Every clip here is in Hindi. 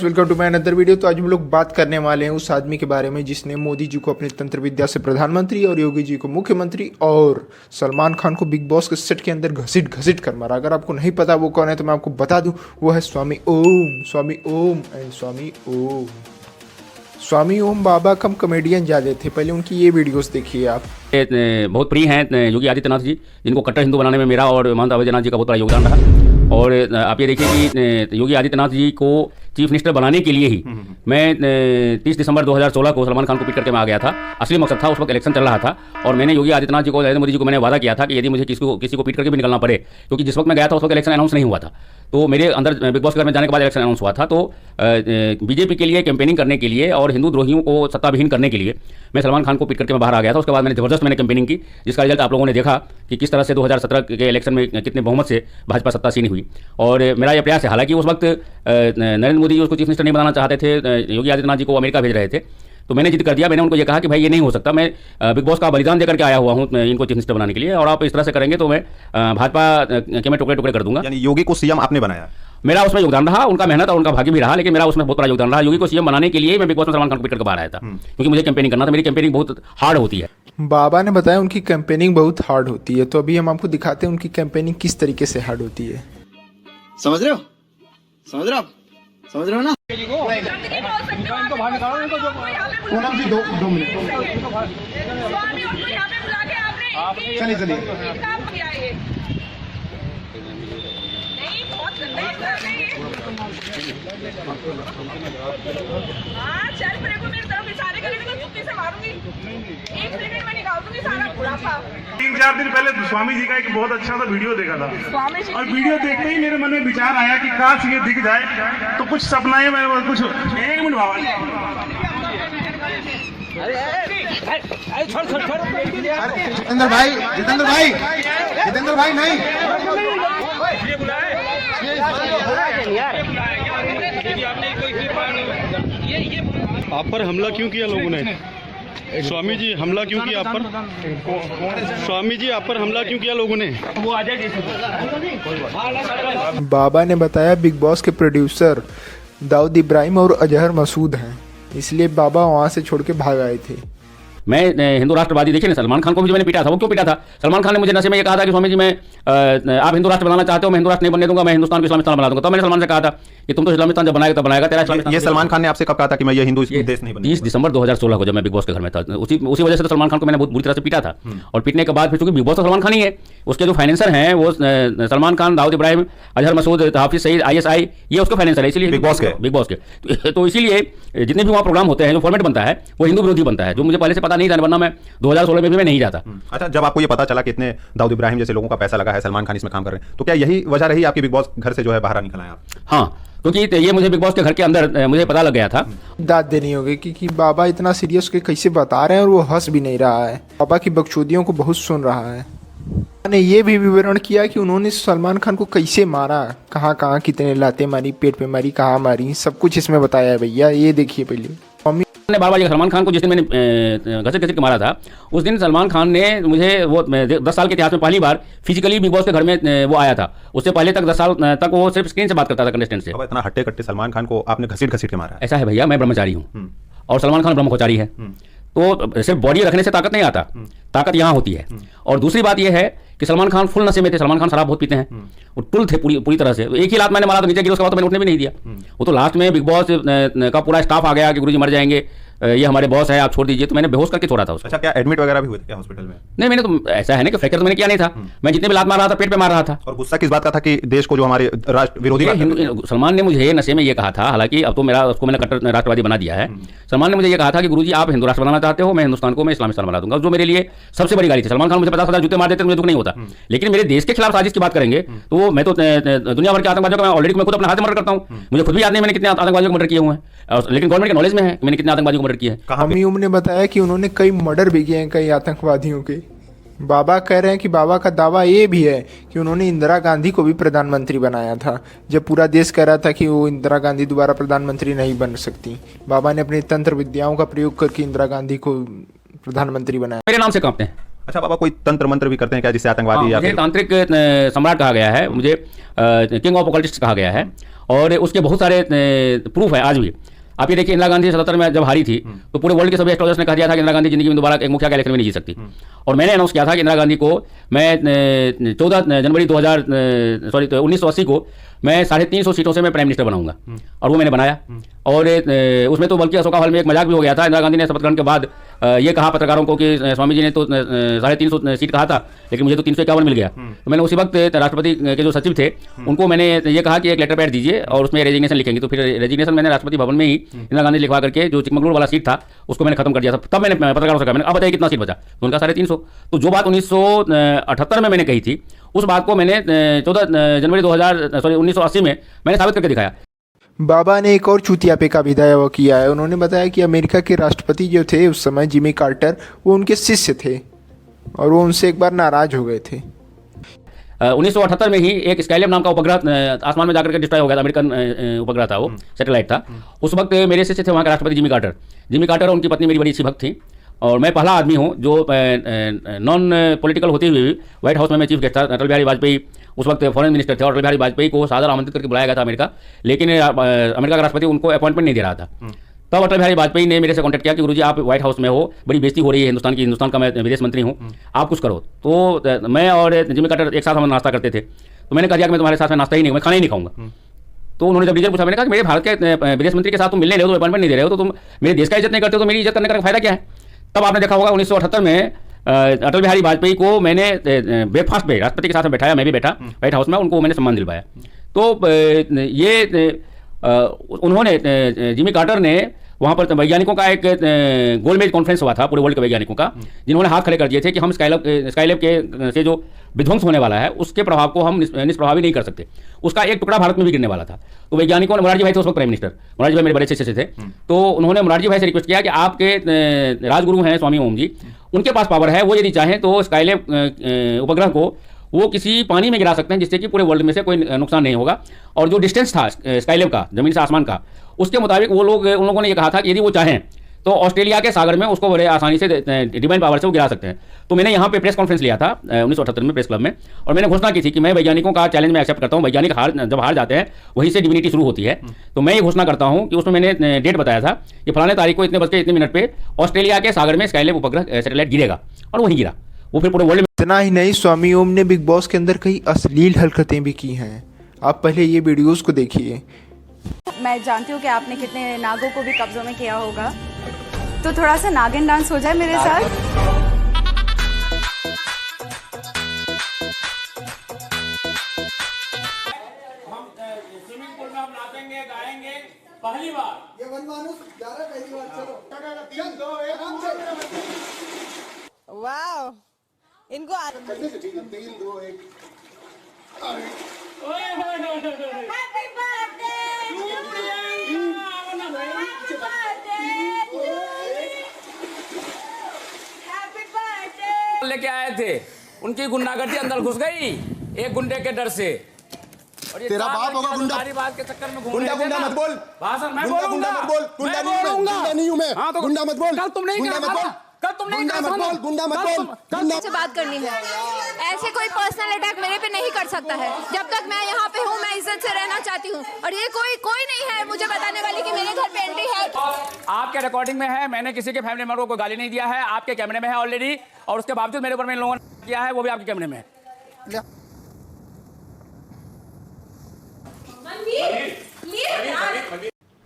Welcome to my another video. तो आज हम लोग बात करने वाले हैं उस आदमी के बारे में जिसने मोदी जी को अपनी तंत्र विद्या से प्रधानमंत्री और योगी जी को मुख्यमंत्री और सलमान खान को बिग बॉस के सेट के अंदर घसीट घसीट कर मारा। अगर आपको नहीं पता वो कौन है तो मैं आपको बता दूं, वो है स्वामी ohm and Swami Om. Swami Om Baba come comedian ज़्यादा थे, पहले उनकी ये वीडियोस देखिए आप। बहुत प्रिय हैं योगी आदित्यनाथ जी, जिनको कट्टर हिंदू बनाने में मेरा और महंत अवैधनाथ जी का बहुत बड़ा योगदान रहा। और आप ये देखिए कि योगी आदित्यनाथ जी को चीफ मिनिस्टर बनाने के लिए ही मैं 30 दिसंबर 2016 को सलमान खान को पीट करके मैं आ गया था। असली मकसद था, उस वक्त इलेक्शन चल रहा था और मैंने योगी आदित्यनाथ जी को, नरेंद्र मोदी जी को मैंने वादा किया था कि यदि मुझे किसी को पीट करके भी निकलना पड़े, क्योंकि जिस वक्त मैं गया था उस वक्त इलेक्शन अनाउंस नहीं हुआ था। तो मेरे अंदर बिग बॉस के घर में जाने के बाद इलेक्शन अनाउंस हुआ था। तो बीजेपी के लिए कैंपेनिंग करने के लिए और हिंदू द्रोहियों को सत्ताविहीन करने के लिए मैं सलमान खान को पीट करके मैं बाहर आ गया था। उसके बाद मैंने कैंपेनिंग की, जिसका रिजल्ट आप लोगों ने देखा कि किस तरह से 2017 के इलेक्शन में कितने बहुमत से भाजपा सत्तासीन हुई। और मेरा यह प्रयास है, हालांकि उस वक्त नरेंद्र मोदी जी उसको चीफ मिनिस्टर नहीं बनाना चाहते थे, योगी आदित्यनाथ जी को अमेरिका भेज रहे थे। तो मैंने जिद कर दिया, मैंने उनको ये कहा कि भाई ये नहीं हो सकता, मैं बिग बॉस का बलिदान देकर के आया हुआ हूँ इनको चीफ मिनिस्टर बनाने के लिए, और आप इस तरह से करेंगे तो मैं भाजपा के मैं टुकड़े टुकड़े कर दूंगा। यानी योगी को सीएम आपने बनाया? मेरा उसमें योगदान रहा, उनका मेहनत और उनका भाग्य भी रहा, लेकिन मेरा उसमें बहुत बड़ा योगदान रहा। योगी को सीएम बनाने के लिए मैं बिग बॉस में सलमान खान को पीट करके बाहर आया था, क्योंकि मुझे कैंपेनिंग करना था। मेरी कैंपेनिंग बहुत हार्ड होती है। बाबा ने बताया उनकी कैंपेनिंग बहुत हार्ड होती है, तो अभी हम आपको दिखाते हैं उनकी कैंपेनिंग किस तरीके से हार्ड होती है। समझ रहे हो ना? पूनम जी दो मिनट चलिए तीन चार दिन पहले स्वामी जी का एक बहुत अच्छा सा वीडियो देखा था, और वीडियो देखते ही मेरे मन में विचार आया कि काश ये दिख जाए तो कुछ सपनाएं मैं कुछ एक मिनट बाबा जितेंद्र भाई नहीं। आप पर हमला क्यों किया लोगों ने? स्वामी जी हमला क्यों किया आप पर? स्वामी जी आप पर हमला क्यों किया लोगों ने? वो आ जाए। बाबा ने बताया बिग बॉस के प्रोड्यूसर दाऊद इब्राहिम और अजहर मसूद हैं, इसलिए बाबा वहां से छोड़ के भाग आए थे। मैं हिंदू राष्ट्रवादी, देखिए ना, सलमान खान को भी जो मैंने पीटा था वो क्यों पीटा था? सलमान खान ने मुझे नशे में ये कहा था कि स्वामी जी मैं आप हिंदू राष्ट्र बनाना चाहते हो, मैं हिंदू राष्ट्र नहीं बनने दूंगा, मैं हिंदुस्तान को इस्लामिस्तान बना दूंगा। तो मैंने सलमान से कहा था कि तुम तो इस्लामिस्तान जब बनाएगा तब बनाएगा, तेरा इस्लामिस्तान। ये सलमान खान ने आपसे कब कहा था कि मैं ये हिंदू देश नहीं बनूंगा? 30 दिसंबर 2016 को जब मैं बिग बॉस के घर में था, उसी वजह से तो सलमान खान को मैंने बहुत बुरी तरह से पीटा था। और पीटने के बाद फिर चूंकि बिग बॉस तो सलमान खान ही है, उसके जो फाइनेंसर हैं वो सलमान खान, दाऊद इब्राहिम, अजहर मसूद, हाफिज सईद, ISI, ये उसके फाइनेंसर है, इसलिए बिग बॉस के तो इसीलिए जितने भी वहाँ प्रोग्राम होते हैं, जो फॉर्मेट बनता है वो हिंदू विरोधी बनता है, जो मुझे पहले से पता नहीं था, वरना मैं 2016 में भी मैं नहीं जाता। अच्छा, जब आपको ये पता चला कि इतने दाऊद इब्राहिम जैसे लोगों का पैसा लगा है, सलमान खान इसमें काम कर रहे हैं, तो क्या यही वजह रही आपकी बिग बॉस घर से जो है बाहर निकल आए आप? हाँ, क्योंकि ये मुझे बिग बॉस के घर के अंदर मुझे पता लग गया था। दाद देनी होगी कि बाबा इतना सीरियस के कैसे बता रहे हैं और वो हंस भी नहीं रहा है, बाबा की बकचोदियों को बहुत सुन रहा है। ने ये भी विवरण किया कि उन्होंने सलमान खान को कैसे मारा, कहाँ कहाँ कितने लाते मारी, पेट पे मारी, कहाँ मारी, सब कुछ इसमें बताया है भैया। ये देखिए पहले ने बाबा जी सलमान खान को जिस दिन मैंने घसीट के मारा था, उस दिन सलमान खान ने मुझे वो 10 साल के इतिहास में पहली बार फिजिकली बिग बॉस के घर में वो आया था। उससे पहले तक 10 साल तक वो सिर्फ स्क्रीन से बात करता था कंटेस्टेंट से। अब इतना हट्टे कट्टे सलमान खान को आपने घसीट के मारा? ऐसा है भैया, मैं ब्रह्मचारी हूँ और सलमान खान ब्रह्मचारी है, तो सिर्फ बॉडी रखने से ताकत नहीं आता, ताकत यहाँ होती है। और दूसरी बात यह है कि सलमान खान फुल नशे में थे, सलमान खान शराब बहुत पीते हैं, वो टुल थे पूरी तरह से। एक ही लात मैंने मारा तो नीचे गिरा, उसके बाद तो मैंने उठने भी नहीं दिया। वो तो लास्ट में बिग बॉस का पूरा स्टाफ आ गया कि गुरुजी मर जाएंगे, ये हमारे बॉस है, आप छोड़ दीजिए, तो मैंने बेहोश करके छोड़ा था उसको। अच्छा, क्या एडमिट वगैरह भी हुए थे क्या हॉस्पिटल में? नहीं, मैंने तो ऐसा है ना कि फ्रैक्चर तो मैंने किया नहीं था, मैं जितने भी लात मार रहा था पेट पे मार रहा था। और गुस्सा किस बात का था कि देश को जो हमारे राष्ट्र विरोधी सलमान ने मुझे नशे में ये कहा था, हालांकि अब तो मेरा उसको मैंने कट्टर राष्ट्रवादी बना दिया है। सलमान ने मुझे ये कहा था कि गुरुजी आप हिंदू राष्ट्र बनाना चाहते हो, मैं हिंदुस्तान को मैं इस्लामिस्तान बना दूंगा, जो मेरे लिए सबसे बड़ी गाली थी। सलमान खान मुझे 50,000 जूते मार देते मुझे दुख नहीं होता, लेकिन मेरे देश के खिलाफ साजिश की बात करेंगे तो मैं तो दुनिया भर के आतंकवादियों को ऑलरेडी मैं खुद अपने हाथ से मर्डर करता हूँ। मुझे खुद भी याद नहीं मैंने कितने आतंकवादियों को मर्डर किए हुए हैं, लेकिन गवर्नमेंट के नॉलेज में है मैंने कितने आतंकवादियों को मर्डर किया है। स्वामी ओम ने बताया कि उन्होंने कई मर्डर भी किए हैं कई आतंकवादियों के। बाबा कह रहे हैं कि बाबा का दावा ये भी है कि उन्होंने इंदिरा गांधी को भी प्रधानमंत्री बनाया था, जब पूरा देश कह रहा था कि वो इंदिरा गांधी दोबारा प्रधानमंत्री नहीं बन सकती। बाबा ने अपनी तंत्र विद्याओं का प्रयोग करके इंदिरा गांधी को प्रधानमंत्री बनाया। मेरे नाम से कांपते हैं। अच्छा बाबा, कोई तंत्र मंत्र भी करते हैं क्या जिससे आतंकवादी या मुझे तांत्रिक सम्राट कहा गया है, मुझे किंग ऑफ ऑकल्टिस्ट कहा गया है, और उसके बहुत सारे प्रूफ है आज भी। आप ये देखिए, इंदिरा गांधी 77 में जब हारी थी तो पूरे वर्ल्ड के सभी एस्ट्रोलॉजर्स ने कह दिया था कि इंदिरा गांधी जिंदगी में दोबारा एक मुखिया के इलेक्शन में नहीं जीत सकती। और मैंने अनाउंस किया था कि इंदिरा गांधी को मैं 14 जनवरी 1980 को मैं 350 सीटों से मैं प्राइम मिनिस्टर बनाऊंगा, और वो मैंने बनाया। और उसमें तो बल्कि अशोका हॉल में एक मजाक भी हो गया था। इंदिरा गांधी ने शपथ ग्रहण के बाद ये कहा पत्रकारों को कि स्वामी जी ने तो 350 सीट कहा था, लेकिन मुझे तो 351 मिल गया। तो मैंने उसी वक्त राष्ट्रपति के जो सचिव थे उनको मैंने ये कहा कि एक लेटर पैड दीजिए और उसमें रेजिग्नेशन लिखेंगे। तो फिर रेजिग्नेशन मैंने राष्ट्रपति भवन में ही इंदिरा गांधी लिखवा करके जो चिकमगलूर वाला सीट था उसको मैंने खत्म कर दिया था। तब मैंने पत्रकारों से कहा, मैंने अब बताइए कितना सीट बचा, तो उनका 350। तो जो बात 1978 में मैंने कही थी उस बात को मैंने 14 जनवरी 1980 में मैंने साबित करके दिखाया। बाबा ने एक और चूतियापे का भी दावा किया है। उन्होंने बताया कि अमेरिका के राष्ट्रपति जो थे उस समय जिमी कार्टर, वो उनके शिष्य थे और वो उनसे एक बार नाराज हो गए थे। 1978 में ही एक स्काईलैब नाम का उपग्रह आसमान में जाकर के डिस्ट्रॉय हो गया था। अमेरिकन उपग्रह था, वो सैटेलाइट था। उस वक्त मेरे शिष्य थे वहाँ के राष्ट्रपति जिमी कार्टर और उनकी पत्नी मेरी बड़ी अच्छी भक्त थी। और मैं पहला आदमी हूँ जो नॉन पॉलिटिकल होते हुए भी व्हाइट हाउस में मैं चीफ गेस्ट था। अटल बिहारी वाजपेयी उस वक्त फॉरेन मिनिस्टर थे और अटल बिहारी वाजपेयी को सादर आमंत्रित करके बुलाया गया था अमेरिका, लेकिन अमेरिका का राष्ट्रपति उनको अपॉइंटमेंट नहीं दे रहा था। तब अटल बिहारी वाजपेयी ने मेरे से कॉन्टैक्ट किया कि गुरुजी आप व्हाइट हाउस में हो, बड़ी बेइज्जती हो रही है हिंदुस्तान का मैं विदेश मंत्री हूँ, आप कुछ करो। तो मैं और जिमी कार्टर एक साथ हम नाश्ता करते थे। तो मैंने कहा कि मैं तुम्हारे साथ में नाश्ता ही नहीं, मैं खाना ही नहीं खाऊंगा। तो उन्होंने जब रीजन पूछा, मैंने कहा कि मेरे भारत के विदेश मंत्री के साथ तुम मिलने रहे हो, तो अपॉइंटमेंट नहीं दे रहे हो, तो तुम मेरे देश का इज्जत नहीं करते हो, तो मेरी इज्जत करने का फायदा क्या है। तब आपने देखा होगा 1978 में अटल बिहारी वाजपेयी को मैंने ब्रेकफास्ट पे राष्ट्रपति के साथ में बैठाया, मैं भी बैठा व्हाइट हाउस में, उनको मैंने सम्मान दिलवाया। तो ये उन्होंने जिमी कार्टर ने वहाँ पर वैज्ञानिकों का एक गोलमेज कॉन्फ्रेंस हुआ था पूरे वर्ल्ड के वैज्ञानिकों का, जिन्होंने हाथ खड़े कर दिए थे कि हम स्काईलैब के से जो विध्वंस होने वाला है उसके प्रभाव को हम निष्प्रभावी नहीं कर सकते। उसका एक टुकड़ा भारत में भी गिरने वाला था। तो वैज्ञानिकों ने, मोरारजी भाई थे उस वक्त प्राइम मिनिस्टर, मोरारजी भाई मेरे बड़े अच्छे थे, तो उन्होंने मोरारजी भाई से रिक्वेस्ट किया कि आपके राजगुरु हैं स्वामी ओम जी, उनके पास पावर है, वो यदि चाहें तो स्काईलैब उपग्रह को वो किसी पानी में गिरा सकते हैं जिससे कि पूरे वर्ल्ड में से कोई नुकसान नहीं होगा। और जो डिस्टेंस था स्काईलैब का जमीन से आसमान का, उसके मुताबिक उन लोगों ने ये कहा था कि यदि वो चाहें तो ऑस्ट्रेलिया के सागर में उसको बड़े आसानी से डिवाइन पावर से वो गिरा सकते हैं। तो मैंने यहाँ पे प्रेस कॉन्फ्रेंस लिया था 1978 में प्रेस क्लब में, और मैंने घोषणा की थी कि मैं वैज्ञानिकों का चैलेंज में एक्सेप्ट करता हूँ। वैज्ञानिक जब हार जाते हैं वहीं से डिविनिटी शुरू होती है। तो मैं ये घोषणा करता हूँ कि उसमें मैंने डेट बताया था कि फलाने तारीख को इतने बज के इतने मिनट पे ऑस्ट्रेलिया के सागर में स्काईलैब उपग्रह सैटेलाइट गिरेगा, और वहीं गिरा। वो फिर पूरे वर्ल्ड में। इतना ही नहीं, स्वामी ओम ने बिग बॉस के अंदर कई अश्लील हरकतें भी की हैं। आप पहले ये वीडियोस को देखिए। मैं जानती हूँ कि आपने कितने नागों को भी कब्जों में किया होगा, तो थोड़ा सा नागिन डांस हो जाए मेरे साथ। हम स्विमिंग पूल में हम नाचेंगे गाएंगे पहली बार। ये मनमानुस जा रहा है पहली बार। चलो 3 2 1 वाह, इनको 3 2 1 हैप्पी बर्थडे लेके आए थे, उनकी गुंडागर्दी अंदर घुस गई एक गुंडे के डर से। और ये तेरा बाप होगा गुंडा। सारी बात के चक्कर में घूम गुंडा रहे थे गुंडा ना। मत बोल। भाषण मैं गुंडा बोलूंगा, मत बोल। गुंडा नहीं हूं मैं, गुंडा नहीं हूं मैं। हाँ, तो गुंडा मत बोल। कल तुम नहीं गुंडा कहा मत था। बोल। कल तुम नहीं गुंडा कहा मत था। बोल। गुंडा मत कल बोल। तुम- गुंडा से बात करनी है। ऐसे कोई पर्सनल अटैक मेरे पे नहीं कर सकता है। जब तक मैं यहाँ पे हूँ मैं इज्जत से रहना चाहती हूँ, और ये कोई नहीं है मुझे बताने वाली कि मेरे घर पे एंट्री है। आपके रिकॉर्डिंग में है, मैंने किसी के फैमिली मेंबर को गाली नहीं दिया है, आपके कैमरे में है ऑलरेडी, और उसके बावजूद मेरे ऊपर में इन लोगों ने किया है, वो भी आपके कैमरे में है।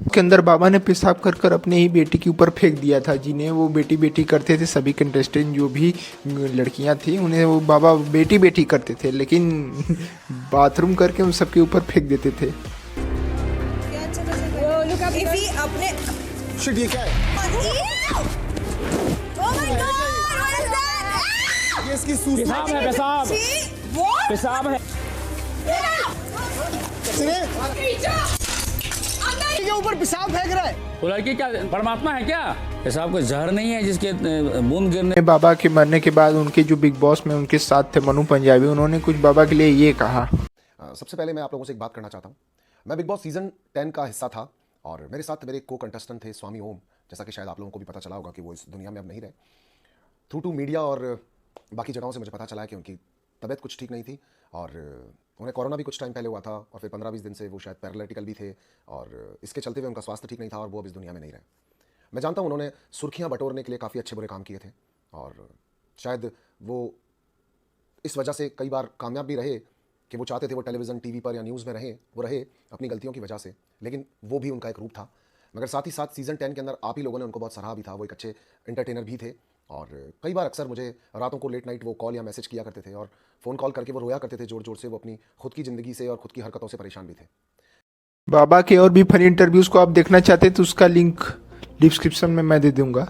के अंदर बाबा ने पेशाब कर कर अपने ही बेटी के ऊपर फेंक दिया था। जिन्हें वो बेटी बेटी करते थे, सभी कंटेस्टेंट जो भी लड़कियां थी उन्हें वो बाबा बेटी बेटी करते थे, लेकिन बाथरूम करके उन सबके ऊपर फेंक देते थे। शिट, ये क्या है? ये इसकी सूस पेशाब है, पेशाब पेशाब है। के ऊपर पेशाब फेंक रहा है। वो लड़की क्या परमात्मा है क्या? पेशाब कोई जहर नहीं है जिसके बूंद गिरने। बाबा के मरने के बाद उनके जो बिग बॉस में उनके साथ थे मनु पंजाबी, उन्होंने कुछ बाबा के लिए ये कहा। सबसे पहले मैं आप लोगों से एक बात करना चाहता हूँ। मैं बिग बॉस सीजन 10 का हिस्सा था और मेरे साथ मेरे को कंटेस्टेंट थे स्वामी ओम, जैसा कि शायद आप लोगों को भी पता चला होगा कि वो इस दुनिया में अब नहीं रहे। थ्रू टू मीडिया और बाकी जगहों से मुझे पता चला है कि उनकी तबीयत कुछ ठीक नहीं थी और उन्हें कोरोना भी कुछ टाइम पहले हुआ था और फिर 15-20 दिन से वो शायद पैरालिटिकल भी थे और इसके चलते हुए उनका स्वास्थ्य ठीक नहीं था और वो अब इस दुनिया में नहीं रहे। मैं जानता हूँ उन्होंने सुर्खियाँ बटोरने के लिए काफ़ी अच्छे बुरे काम किए थे और शायद वो इस वजह से कई बार कामयाब भी रहे कि वो चाहते थे वो टेलीविज़न टीवी पर या न्यूज़ में वो रहे अपनी गलतियों की वजह से, लेकिन वो भी उनका एक रूप था। मगर साथ ही साथ सीज़न 10 के अंदर आप ही लोगों ने उनको बहुत सराहा भी था। वो एक अच्छे एंटरटेनर भी थे और कई बार अक्सर मुझे रातों को लेट नाइट वो कॉल या मैसेज किया करते थे और फ़ोन कॉल करके वो रोया करते थे ज़ोर ज़ोर से। वो अपनी खुद की ज़िंदगी से और खुद की हरकतों से परेशान भी थे। बाबा के और भी फनी इंटरव्यूज़ को आप देखना चाहते हैं तो उसका लिंक डिस्क्रिप्शन में मैं दे दूंगा।